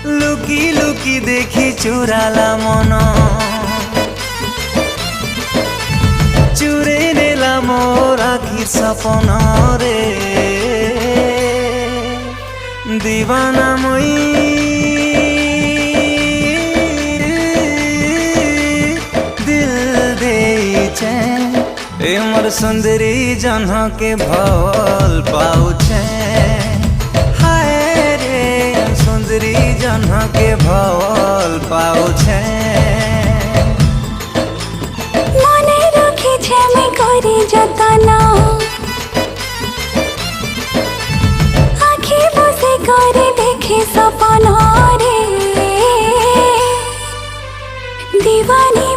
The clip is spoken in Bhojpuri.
লুকি লুকি দেখি চুরালা মন, চুরে নেলা মোর আখির সপন রে। দিবানা মই दिल देइछे, ए मोर सुंदरी जन्ह के भल पाउछे। हाय रे सुंदरी जन्ह के भल पाउछे। मने रखिछे मैं करी जतन, आँखी बसे करे देखे सपन रे। दीवानी